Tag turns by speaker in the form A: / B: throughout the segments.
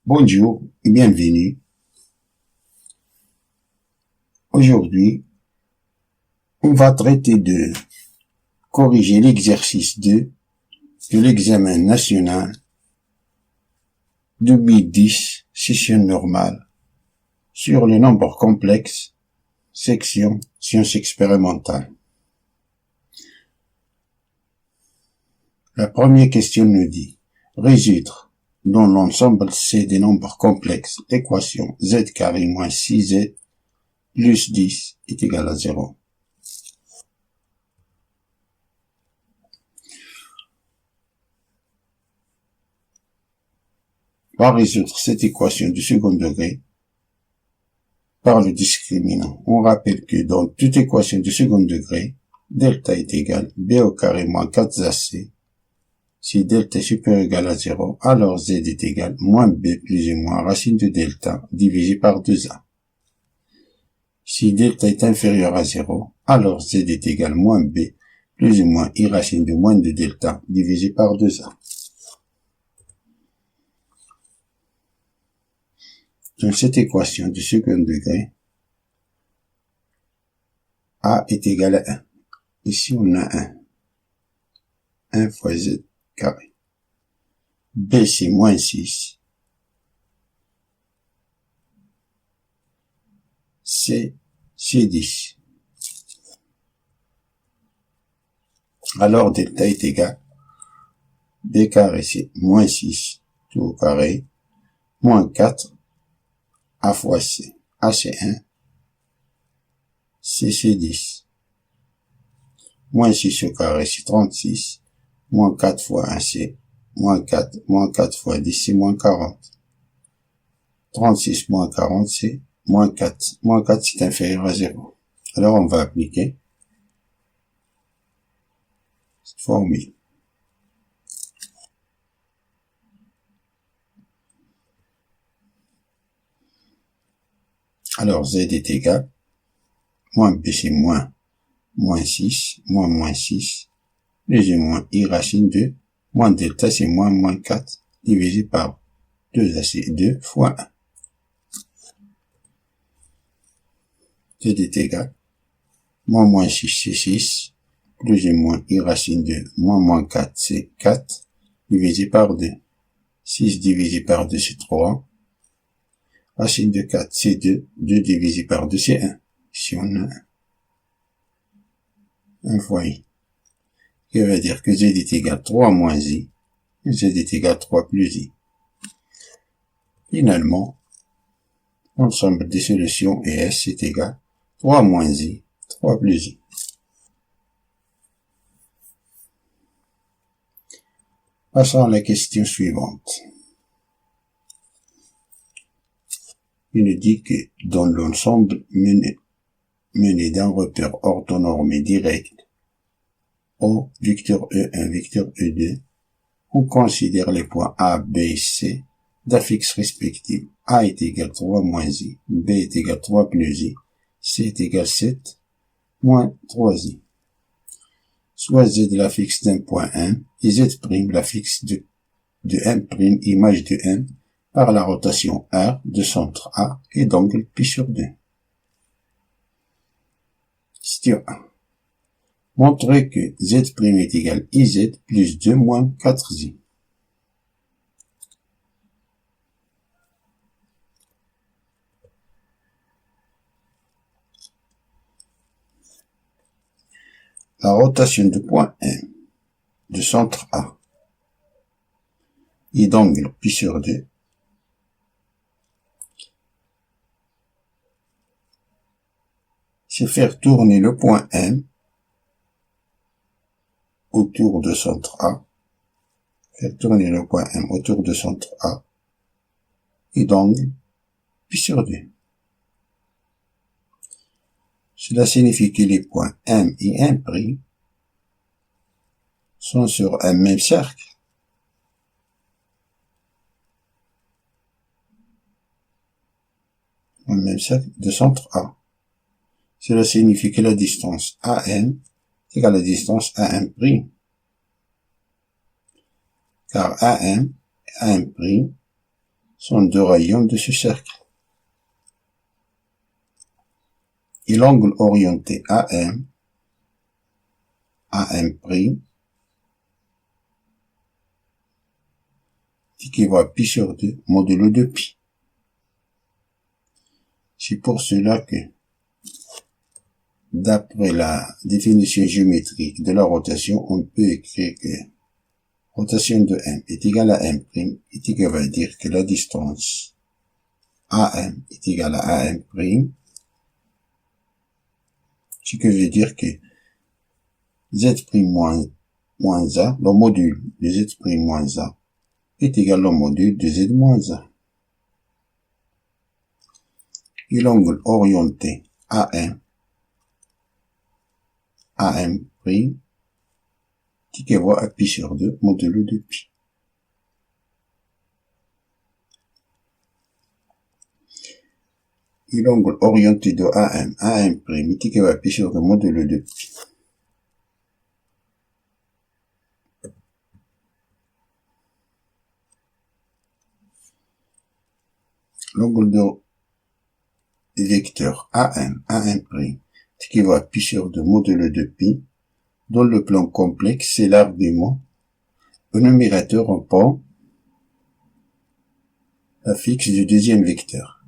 A: Bonjour et bienvenue. Aujourd'hui, on va traiter de corriger l'exercice 2 de l'examen national 2010, session normale, sur les nombres complexes, section sciences expérimentales. La première question nous dit résoudre dans l'ensemble C des nombres complexes l'équation z carré moins 6z plus 10 est égal à 0. On va résoudre cette équation du second degré par le discriminant. On rappelle que dans toute équation du second degré, delta est égal b au carré moins 4ac. Si delta est supérieur ou égal à 0, alors z est égal moins b plus ou moins racine de delta divisé par 2a. Si delta est inférieur à 0, alors z est égal moins b plus ou moins i racine de moins de delta divisé par 2a. Dans cette équation du second degré, a est égal à 1. Ici, on a 1. 1 fois z carré. B, c'est moins 6. C, c'est 10. Alors, delta est égal. B carré, c'est moins 6, tout au carré, moins 4, A fois C. A, c'est 1. C, c'est 10. Moins 6 au carré, c'est 36. Moins 4 fois 1, c'est moins 4. Moins 4 fois 10, c'est moins 40. 36 moins 40, c'est moins 4. Moins 4, c'est inférieur à 0. Alors, on va appliquer cette formule. Alors, z est égal, moins b, c'est moins 6, moins 6, plus ou moins i racine de, moins delta, c'est moins 4, divisé par 2a, c'est 2 fois 1. Z est égal, moins 6, c'est 6, plus ou moins i racine de, moins 4, c'est 4, divisé par 2. 6 divisé par 2, c'est 3. Racine de 4, c'est 2. 2 divisé par 2, c'est 1. Ici, on a 1 fois i. Ce qui veut dire que z est égal 3 moins i. Et z est égal 3 plus i. Finalement, l'ensemble des solutions est S est égal 3 moins i, 3 plus i. Passons à la question suivante. Il nous dit que dans l'ensemble mené d'un repère orthonormé direct O, vecteur E1, vecteur E2, on considère les points A, B et C d'affixes respectives. A est égal 3 moins i, B est égal 3 plus i, C est égal 7 moins 3i. Soit Z l'affixe d'un point 1 et Z' l'affixe de M', image de M, par la rotation R de centre A et d'angle pi sur 2. Question 1. Montrer que Z' est égal IZ plus 2 moins 4i. La rotation de point M de centre A et d'angle pi sur 2 c'est faire tourner le point M autour de centre A, faire tourner le point M autour de centre A et d'angle pi sur 2. Cela signifie que les points M et M' sont sur un même cercle de centre A. Cela signifie que la distance AM est égale à la distance AM', car AM et AM' sont deux rayons de ce cercle. Et l'angle orienté AM, AM', équivaut à pi sur 2 modulo de pi. C'est pour cela que, d'après la définition géométrique de la rotation, on peut écrire que rotation de M est égale à M', et qui va dire que la distance AM est égale à AM', ce que veut dire que Z' moins A, le module de Z' moins A, est égal au module de Z moins A. Et l'angle orienté AM, AM', qui équivaut à pi sur 2 modulo de pi. Et l'angle orienté de AM, AM', est équivaut à pi sur 2 modulo de pi. L'angle de vecteur AM, AM', équivaut à pi sur 2 modulo de pi. Dans le plan complexe, c'est l'argument. Au numérateur, on prend la fixe du deuxième vecteur.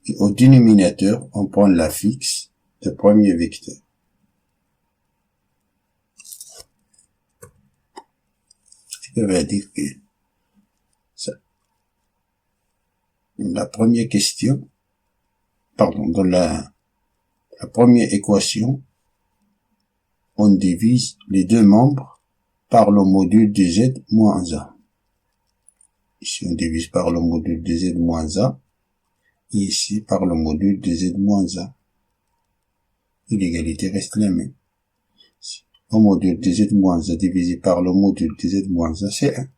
A: Et au dénominateur, on prend la fixe du premier vecteur. Ce qui veut dire que la première question, dans la première équation, on divise les deux membres par le module de Z moins A. Ici, on divise par le module de Z moins A, et ici par le module de Z moins A. Et l'égalité reste la même. Le module de Z moins A divisé par le module de Z moins A, c'est 1.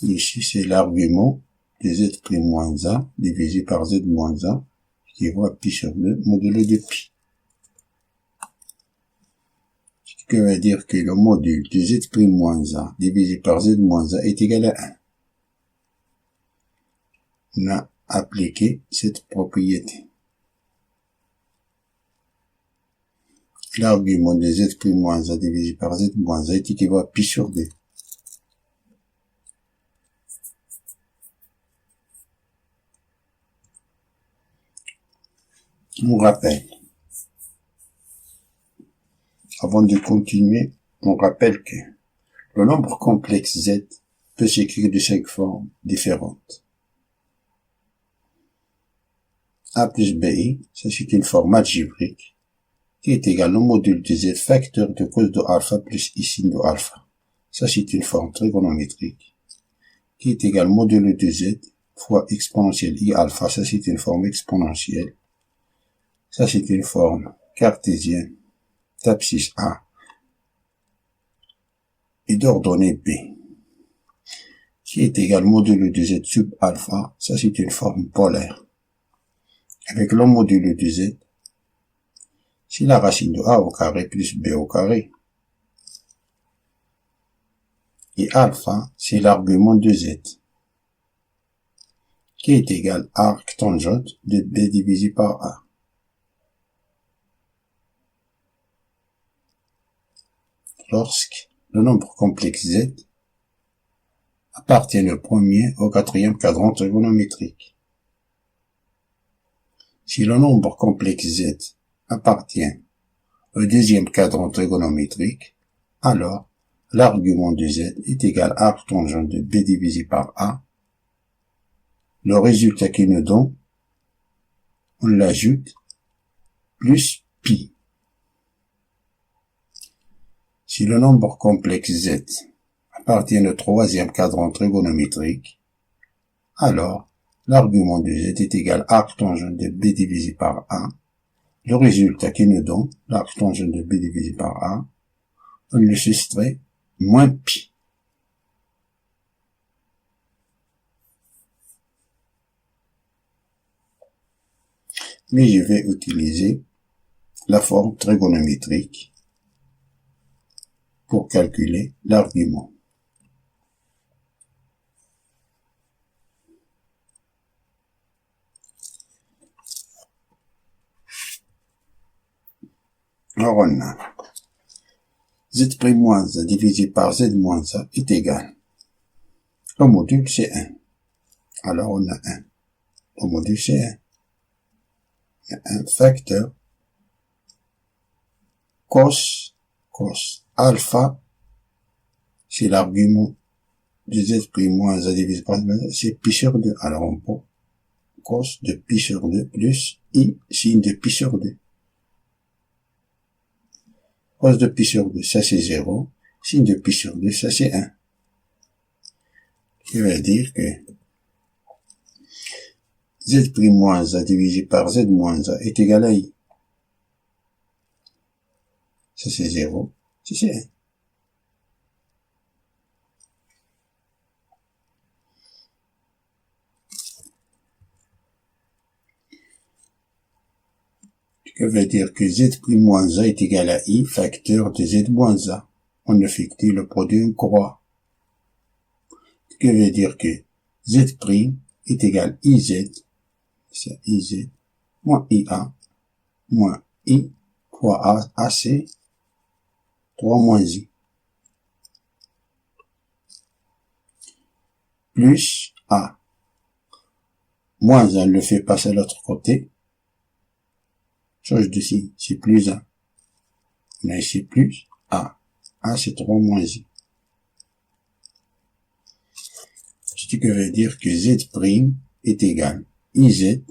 A: Ici, c'est l'argument de Z' moins A divisé par Z moins A, qui équivaut à pi sur 2 modulo de pi. Ce qui veut dire que le module de Z' moins A divisé par Z moins A est égal à 1. On a appliqué cette propriété. L'argument de Z' moins A divisé par Z moins A est équivaut à pi sur 2. On rappelle. Avant de continuer, on rappelle que le nombre complexe Z peut s'écrire de 5 formes différentes. A plus BI, ça c'est une forme algébrique, qui est égale au module de Z facteur de cos de alpha plus I sin de alpha. Ça c'est une forme trigonométrique, qui est égale modulo de Z fois exponentielle I alpha, ça c'est une forme exponentielle. Ça c'est une forme cartésienne d'abscisse A et d'ordonnée B, qui est égal modulo de Z sub alpha, ça c'est une forme polaire. Avec le modulo de Z, c'est la racine de A au carré plus B au carré. Et alpha, c'est l'argument de Z, qui est égal à arc tangente de B divisé par A. Lorsque le nombre complexe Z appartient au premier au quatrième cadran trigonométrique. Si le nombre complexe Z appartient au deuxième cadran trigonométrique, alors l'argument de Z est égal à arc tangente de B divisé par A. Le résultat qui nous donne, on l'ajoute, plus pi. Si le nombre complexe Z appartient au troisième cadran trigonométrique, alors l'argument de Z est égal à arc tangente de B divisé par A. Le résultat qui nous donne, l'arc tangente de B divisé par A, on le soustrait moins pi. Mais je vais utiliser la forme trigonométrique pour calculer l'argument. Alors on a z' moins a divisé par z moins a est égal au module c'est 1. Alors on a 1. Au module c'est 1. Il y a un facteur cos alpha, c'est l'argument de z' moins a divisé par z, c'est pi sur 2. Alors on prend cos de pi sur 2 plus i signe de pi sur 2. Cos de pi sur 2, ça c'est 0. Signe de pi sur 2, ça c'est 1. Ce qui veut dire que z' moins a divisé par z moins a est égal à i. Ça c'est 0. Ça c'est 1. Ce qui veut dire que z' moins a est égal à i facteur de z moins a. On effectue le produit en croix. Ce qui veut dire que z' est égal à iz, c'est iz, moins ia, moins i, fois ac, 3 moins i, plus a. Moins 1 le fait passer à l'autre côté. Change de signe, c'est plus 1. On a ici plus a. A c'est 3 moins i. Ce qui veut dire que z' est égal à iz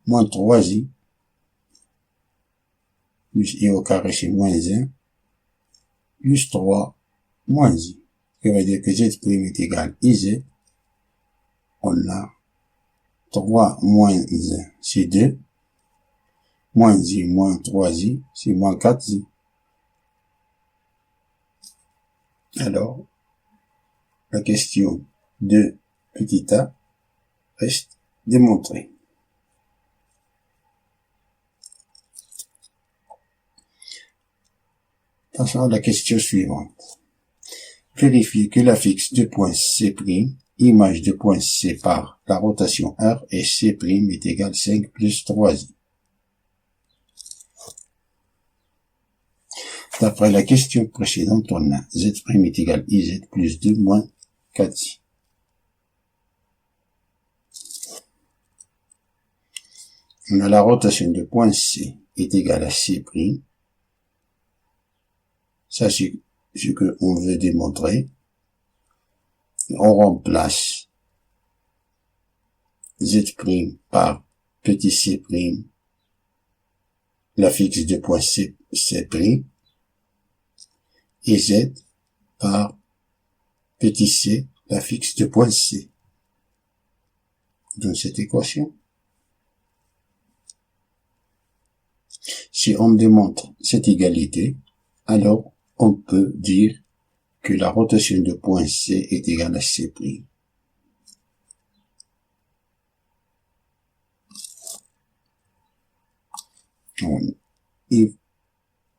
A: moins 3i plus i au carré c'est moins 1 plus 3 moins i. Ce qui veut dire que z' est égal à iz. On a 3 moins 1 c'est 2. Moins i moins 3i c'est moins 4i. Alors, la question de petit a reste démontrée. Passons à la question suivante. Vérifiez que l'affixe de point C', image de point C par la rotation R et C' est égal à 5 plus 3i. D'après la question précédente, on a z' est égal à iz plus 2 moins 4i. On a la rotation de point C est égale à C'. Ça, c'est ce qu'on veut démontrer. On remplace z' par petit c', l'affixe de point C', et z par petit c, l'affixe de point C. Dans cette équation, si on démontre cette égalité, alors on peut dire que la rotation de point C est égale à C'.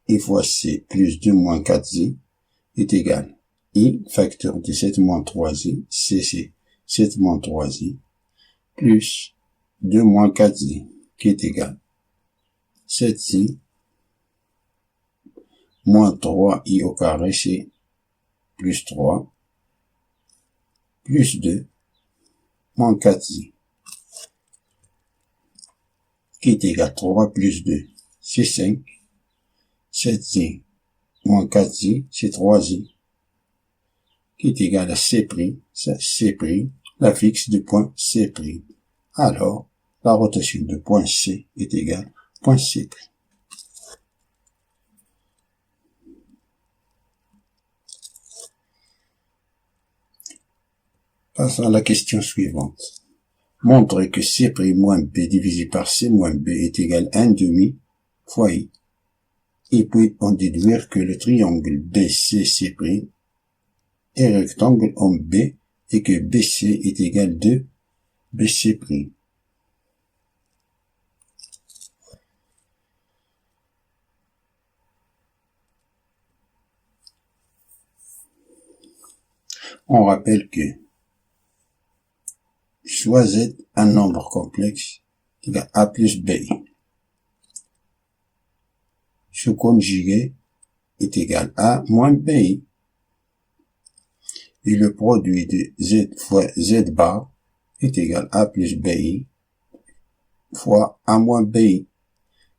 A: I fois C plus 2 moins 4i est égal à I facteur de 7 moins 3i, C c'est 7 moins 3i, plus 2 moins 4i, qui est égal à 7i moins 3i au carré, c'est plus 3, plus 2, moins 4i, qui est égal à 3 plus 2, c'est 5, 7i moins 4i, c'est 3i, qui est égal à C', l'affixe du point C'. Alors, la rotation de point C est égale à point C'. Passons à la question suivante. Montrez que C' moins B divisé par C moins B est égal à 1/2 fois I. Et puis, on déduire que le triangle BCC' est rectangle en B et que BC est égal à 2 BC'. on rappelle que soit Z, un nombre complexe, égale A plus BI. Ce conjugué est égal à moins BI. Et le produit de Z fois Z bar est égal à A plus BI fois A moins BI,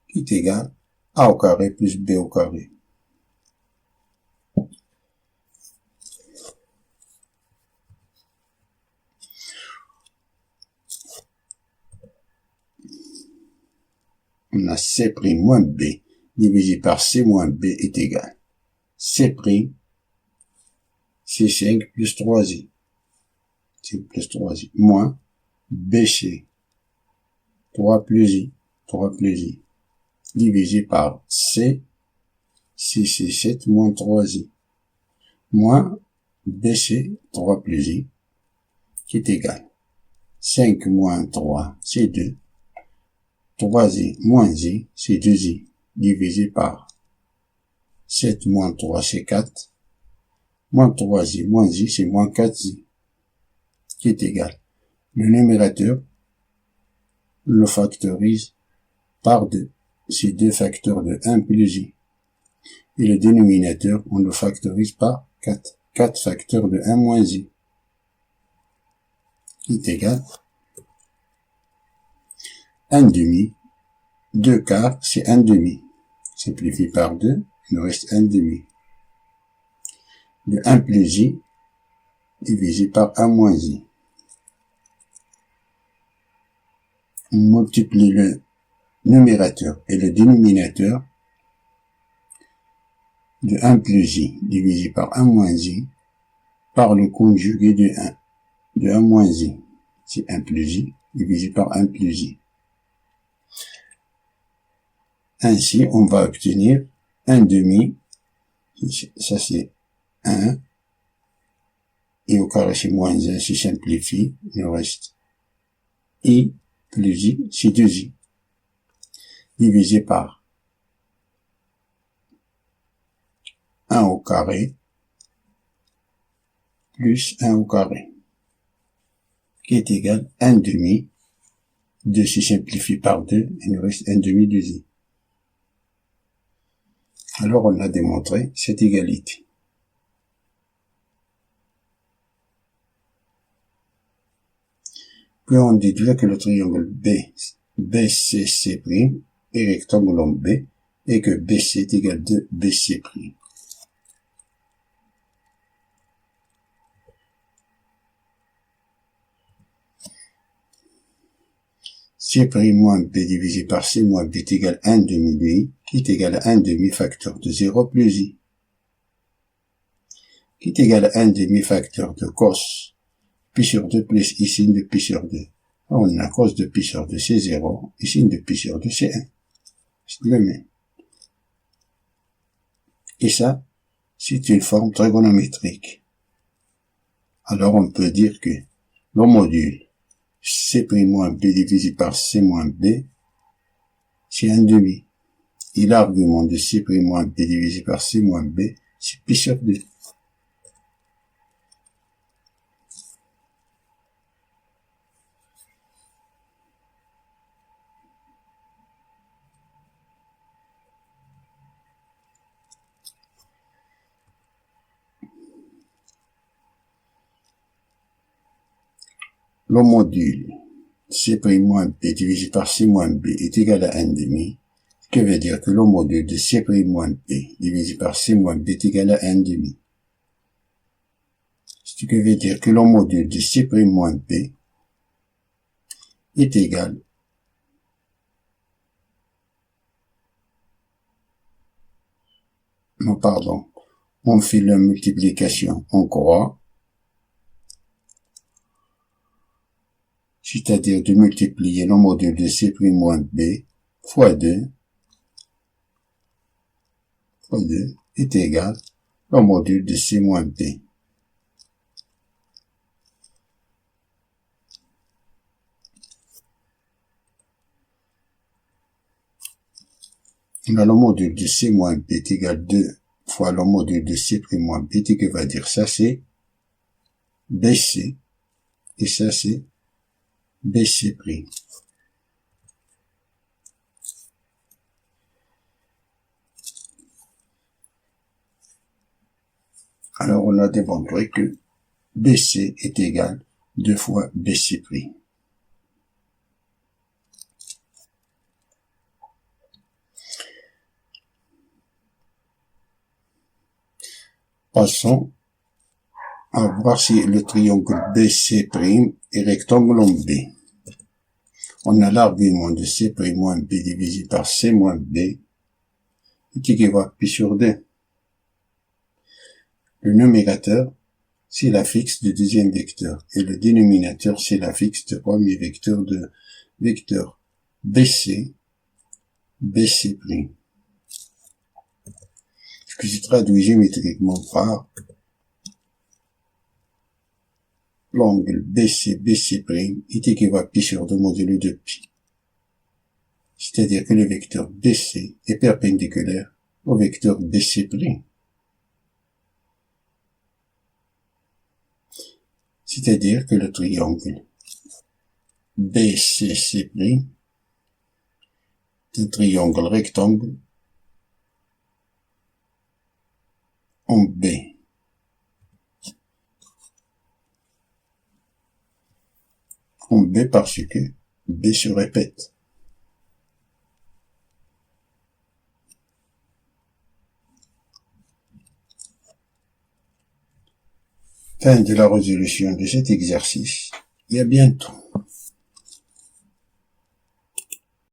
A: qui est égal à A au carré plus B au carré. On a C' moins B divisé par C moins B est égal. C', c'est 5 plus 3i. 5 plus 3i. Moins BC. 3 plus i. 3 plus i. Divisé par C. C, c'est 7 moins 3i. Moins BC, 3 plus i. Qui est égal. 5 moins 3, c'est 2. 3i moins i, c'est 2i. Divisé par 7 moins 3, c'est 4. Moins 3i moins i, c'est moins 4i. Qui est égal. Le numérateur, le factorise par 2. C'est 2 facteurs de 1 plus i. Et le dénominateur, on le factorise par 4. 4 facteurs de 1 moins i. Qui est égal. 1 demi. 2 quarts, c'est 1 demi. Simplifie par 2, il nous reste 1 demi. Le 1 plus i divisé par 1 moins i. On multiplie le numérateur et le dénominateur de 1 plus i divisé par 1 moins i par le conjugué de 1. De 1 moins i, c'est 1 plus i divisé par 1 plus i. Ainsi, on va obtenir 1 demi, ça c'est 1, et au carré c'est moins 1, c'est simplifie, il nous reste i plus i, c'est 2i, divisé par 1 au carré, plus 1 au carré, qui est égal à 1 demi, 2 se simplifie par 2, il nous reste 1 demi 2i. Alors on a démontré cette égalité. Puis on déduit que le triangle BCC' est rectangle en B et que BC est égal de BC'. C' moins B divisé par C moins B est égal à 1 demi de I, qui est égal à 1 demi facteur de 0 plus I, qui est égal à 1 demi facteur de cos pi sur 2 plus I sin de pi sur 2. Alors on a cos de pi sur 2 c'est 0, I sin de pi sur 2 c'est 1. C'est le même. Et ça, c'est une forme trigonométrique. Alors on peut dire que le module C' moins B divisé par C moins B, c'est 1 demi. Et l'argument de C' moins B divisé par C moins B, c'est pi sur 2. Le module C' moins B divisé par C moins B est égal à 1 demi, ce qui veut dire que le module de C' moins B divisé par C moins B est égal à 1 demi. Ce qui veut dire que le module de C' moins B est égal non, pardon, on fait la multiplication en croix, c'est-à-dire de multiplier le module de C' moins B fois 2 est égal au module de C moins B. Là, le module de C moins B est égal à 2 fois le module de C' moins B, qui va dire ça, c'est BC, et ça c'est BC'. Alors on a démontré que BC est égal 2 fois BC'. Passons à voir si le triangle BC' est rectangle en B. On a l'argument de C' moins B divisé par C moins B, qui équivaut à pi sur D. Le numérateur, c'est l'affixe du deuxième vecteur, et le dénominateur, c'est l'affixe du premier vecteur de vecteur BC'. Ce que je traduis géométriquement par l'angle BC' est équivalent à pi sur 2 modulo de pi. C'est-à-dire que le vecteur BC est perpendiculaire au vecteur BC'. C'est-à-dire que le triangle BCC' est un triangle rectangle en B. En B parce que B se répète. Fin de la résolution de cet exercice et à bientôt.